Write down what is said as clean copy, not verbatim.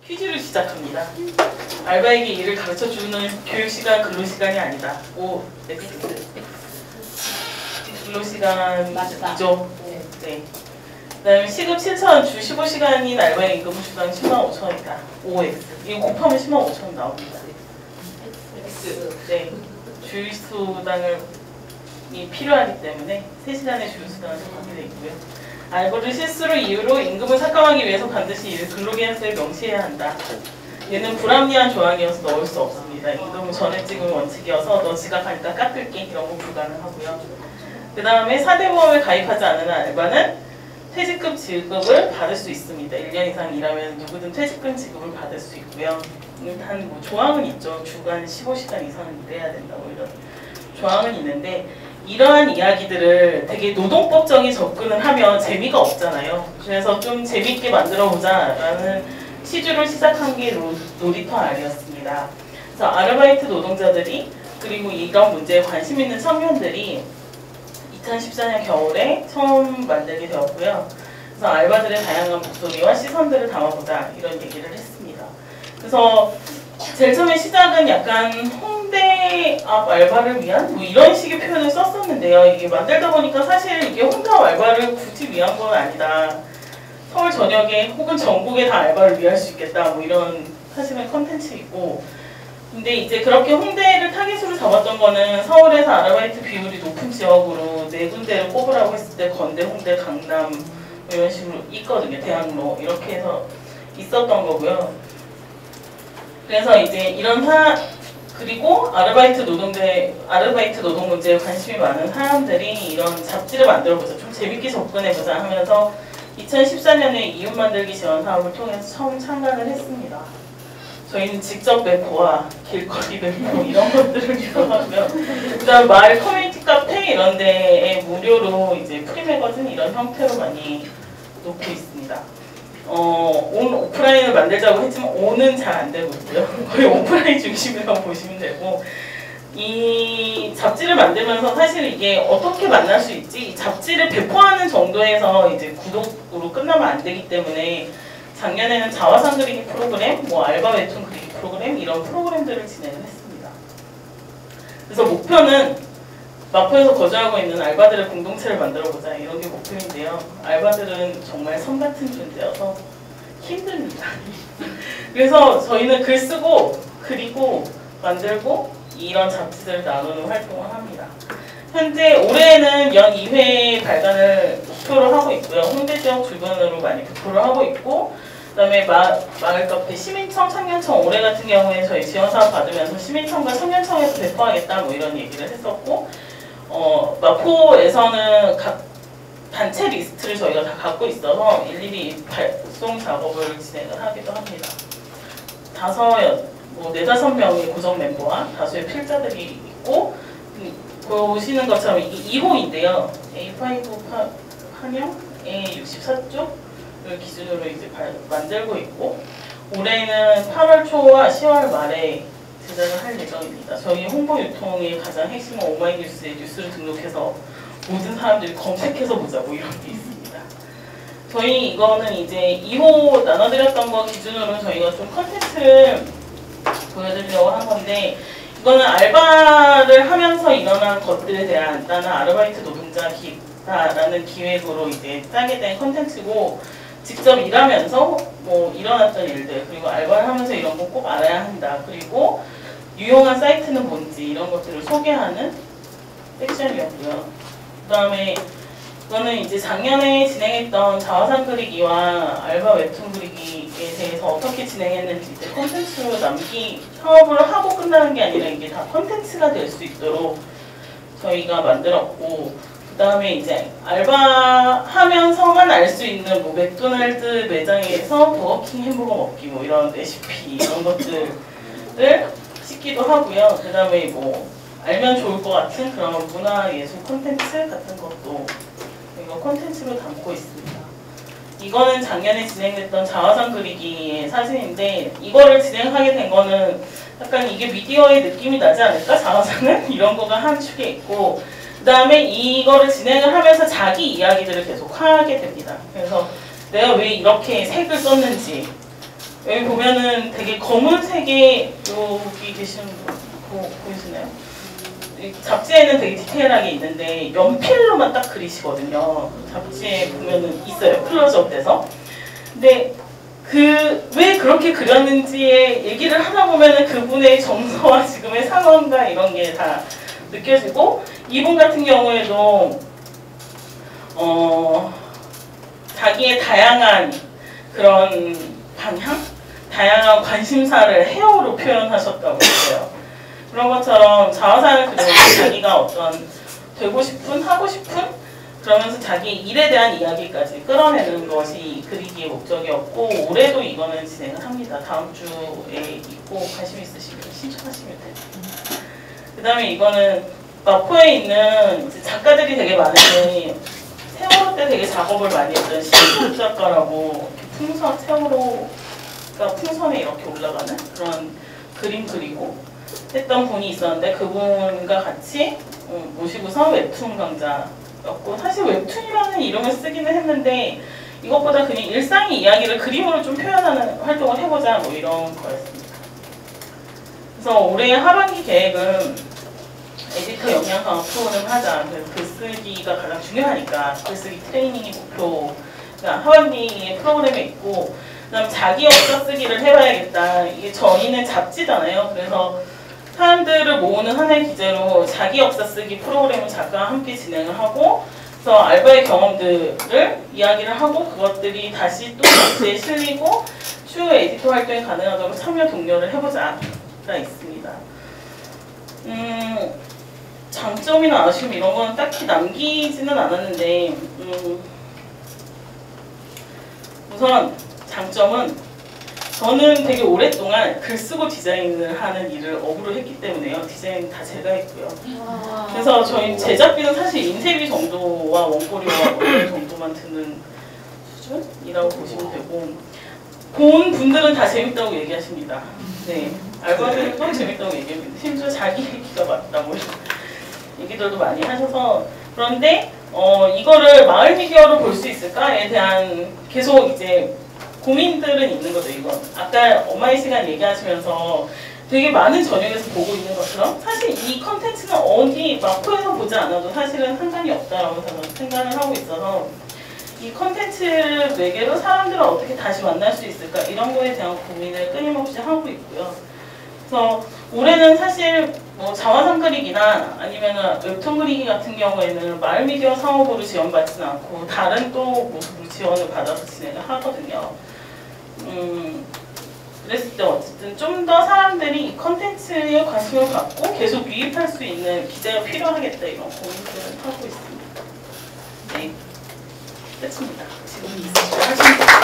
퀴즈를 시작합니다. 알바에게 일을 가르쳐주는 교육시간, 근로시간이 아니다. O, X. 근로시간이죠. 네. 그 다음에 시급 7,000원, 주 15시간인 알바의 임금 주당 105,000원이다. OX. 이거 곱하면 105,000원 나옵니다. X. 네. 주휴수당이 필요하기 때문에 3시간의 주휴수당을 적용하게 되어 있고요. 알고를 실수로 이유로 임금을 삭감하기 위해서 반드시 이를 근로계약서에 명시해야 한다. 얘는 불합리한 조항이어서 넣을 수 없습니다. 임금은 전에 찍은 원칙이어서 너 지각하니까 깎을게 이런 거 불가능하고요. 그 다음에 4대 보험을 가입하지 않은 알바는 퇴직금 지급을 받을 수 있습니다. 1년 이상 일하면 누구든 퇴직금 지급을 받을 수 있고요. 일단 뭐 조항은 있죠. 주간 15시간 이상은 일해야 된다고 이런 조항은 있는데 이러한 이야기들을 되게 노동법적인 접근을 하면 재미가 없잖아요. 그래서 좀 재밌게 만들어보자 라는 시주를 시작한 게 놀이터 R이었습니다. 그래서 아르바이트 노동자들이 그리고 이런 문제에 관심 있는 청년들이 2014년 겨울에 처음 만들게 되었고요. 그래서 알바들의 다양한 목소리와 시선들을 담아보자 이런 얘기를 했습니다. 그래서 제일 처음에 시작은 약간 홍대 앞 알바를 위한 뭐 이런 식의 표현을 썼었는데요. 이게 만들다 보니까 사실 이게 홍대 앞 알바를 굳이 위한 건 아니다. 서울 전역에 혹은 전국에 다 알바를 위할 수 있겠다. 뭐 이런 사실은 컨텐츠이고, 근데 이제 그렇게 홍대를 타깃으로 잡았던 거는 서울에서 아르바이트 비율이 높은 지역으로 4군데를 꼽으라고 했을 때 건대, 홍대, 강남 뭐 이런 식으로 있거든요. 대학로 이렇게 해서 있었던 거고요. 그래서 이제 이런 그리고 아르바이트 노동 문제에 관심이 많은 사람들이 이런 잡지를 만들어보자, 좀 재밌게 접근해보자 하면서 2014년에 이웃 만들기 지원 사업을 통해서 처음 참가를 했습니다. 저희는 직접 배포와 길거리 배포 이런 것들을 이용하고요. 그다음 마을 커뮤니티 카페 이런 데에 무료로 이제 프리 매거진 이런 형태로 많이 놓고 있습니다. 온 오프라인을 만들자고 했지만 온은 잘 안 되고 있고요. 거의 오프라인 중심이라고 보시면 되고, 이 잡지를 만들면서 사실 이게 어떻게 만날 수 있지? 이 잡지를 배포하는 정도에서 이제 구독으로 끝나면 안 되기 때문에 작년에는 자화상 그리기 프로그램, 뭐 알바 웹툰 그리기 프로그램 이런 프로그램들을 진행을 했습니다. 그래서 목표는 마포에서 거주하고 있는 알바들의 공동체를 만들어보자 이런 게 목표인데요. 알바들은 정말 섬 같은 존재여서 힘듭니다. 그래서 저희는 글 쓰고 그리고 만들고 이런 잡지들을 나누는 활동을 합니다. 현재 올해는 연 2회 발간을 목표로 하고 있고요. 홍대 지역 주변으로 많이 배포를 하고 있고, 그다음에 마을 카페, 시민청, 청년청 올해 같은 경우에 저희 지원 사업 받으면서 시민청과 청년청에서 배포하겠다 뭐 이런 얘기를 했었고, 마포에서는 각 단체 리스트를 저희가 다 갖고 있어서 일일이 발송 작업을 진행을 하기도 합니다. 4-5명의 고정 멤버와 다수의 필자들이 있고, 보시는 것처럼 이게 2호인데요. A5 판형의 64쪽을 기준으로 이제 만들고 있고, 올해는 8월 초와 10월 말에 제작을 할 예정입니다. 저희 홍보 유통의 가장 핵심은 오마이뉴스에 뉴스를 등록해서 모든 사람들이 검색해서 보자 뭐 이런 게 있습니다. 저희 이거는 이제 2호 나눠드렸던 거 기준으로 저희가 좀 컨텐츠를 보여드리려고 한 건데, 이거는 알바를 하면서 일어난 것들에 대한 나는 아르바이트 노동자라는 기획으로 이제 짜게 된 컨텐츠고, 직접 일하면서 뭐 일어났던 일들, 그리고 알바를 하면서 이런 거 꼭 알아야 한다, 그리고 유용한 사이트는 뭔지 이런 것들을 소개하는 섹션이었고요. 그 다음에 이거는 이제 작년에 진행했던 자화상 그리기와 알바 웹툰 그리기에 대해서 어떻게 진행했는지 이제 콘텐츠로 사업을 하고 끝나는 게 아니라 이게 다 콘텐츠가 될 수 있도록 저희가 만들었고, 그 다음에 이제 알바하면서만 알 수 있는 뭐 맥도날드 매장에서 버거킹 햄버거 먹기 뭐 이런 레시피 이런 것들을 찍기도 하고요. 그 다음에 뭐 알면 좋을 것 같은 그런 문화예술 콘텐츠 같은 것도 이거 콘텐츠로 담고 있습니다. 이거는 작년에 진행됐던 자화상 그리기의 사진인데, 이거를 진행하게 된 거는 약간 이게 미디어의 느낌이 나지 않을까? 자화상은? 이런 거가 한 축에 있고, 그 다음에 이거를 진행을 하면서 자기 이야기들을 계속 하게 됩니다. 그래서 내가 왜 이렇게 색을 썼는지, 여기 보면은 되게 검은색의 여기 계시는 거 보이시나요? 이 잡지에는 되게 디테일하게 있는데 연필로만 딱 그리시거든요. 잡지에 보면은 있어요. 클로즈업 돼서. 근데 왜 그렇게 그렸는지에 얘기를 하다 보면은 그분의 정서와 지금의 상황과 이런 게 다 느껴지고, 이분 같은 경우에도 자기의 다양한 그런 방향? 다양한 관심사를 헤어로 표현하셨다고 했어요. 그런 것처럼 자화상을 그리면서 자기가 어떤 되고 싶은, 하고 싶은, 그러면서 자기 일에 대한 이야기까지 끌어내는 것이 그리기의 목적이었고, 올해도 이거는 진행을 합니다. 다음 주에 있고 관심 있으시면 신청하시면 돼요. 그 다음에 이거는 마포에 있는 작가들이 되게 많은데 세월호 때 되게 작업을 많이 했던 신숙 작가라고 세월호가 풍선에 이렇게 올라가는 그런 그림 그리고 했던 분이 있었는데, 그분과 같이 모시고서 웹툰 강좌였고, 사실 웹툰이라는 이름을 쓰기는 했는데 이것보다 그냥 일상의 이야기를 그림으로 좀 표현하는 활동을 해보자, 뭐 이런 거였습니다. 그래서 올해 하반기 계획은 에디터 역량 강화 프로그램 하자. 그래서 글쓰기가 가장 중요하니까 글쓰기 트레이닝이 목표가 하반기에 프로그램에 있고, 그다음 자기 역사 쓰기를 해봐야겠다. 이게 저희는 잡지잖아요. 그래서 사람들을 모으는 하나의 기제로 자기 역사 쓰기 프로그램을 작가와 함께 진행을 하고, 그래서 알바의 경험들을 이야기를 하고 그것들이 다시 또 잡지에 실리고 추후 에디터 활동이 가능하도록 참여 독려를 해보자가 있습니다. 장점이나 아쉬움 이런 건 딱히 남기지는 않았는데, 우선 장점은 저는 되게 오랫동안 글 쓰고 디자인을 하는 일을 업으로 했기 때문에요. 디자인 다 제가 했고요. 그래서 저희 제작비는 사실 인쇄비 정도와 원고료와 원료 정도만 드는 수준이라고 보시면 되고, 본 분들은 다 재밌다고 얘기하십니다. 네, 알바들도 재밌다고 얘기합니다. 심지어 자기 얘기가 맞다고 얘기들도 많이 하셔서. 그런데 이거를 마을 미디어로 볼 수 있을까에 대한 계속 이제 고민들은 있는 거죠. 이건 아까 엄마의 시간 얘기하시면서 되게 많은 전역에서 보고 있는 것처럼 사실 이 컨텐츠는 어디 마포에서 보지 않아도 사실은 상관이 없다라고 생각을 하고 있어서, 이 컨텐츠를 매개로 사람들을 어떻게 다시 만날 수 있을까, 이런 거에 대한 고민을 끊임없이 하고 있고요. 그래서 올해는 사실 뭐 자화상 그리기나 아니면 웹툰 그리기 같은 경우에는 마을미디어 사업으로 지원받지는 않고 다른 또 모습으로 지원을 받아서 진행을 하거든요. 그랬을 때 어쨌든 좀 더 사람들이 이 컨텐츠에 관심을 갖고 계속 유입할 수 있는 기재가 필요하겠다, 이런 고민들을 하고 있습니다. 네, 끝입니다. 지금 이 시간 하시면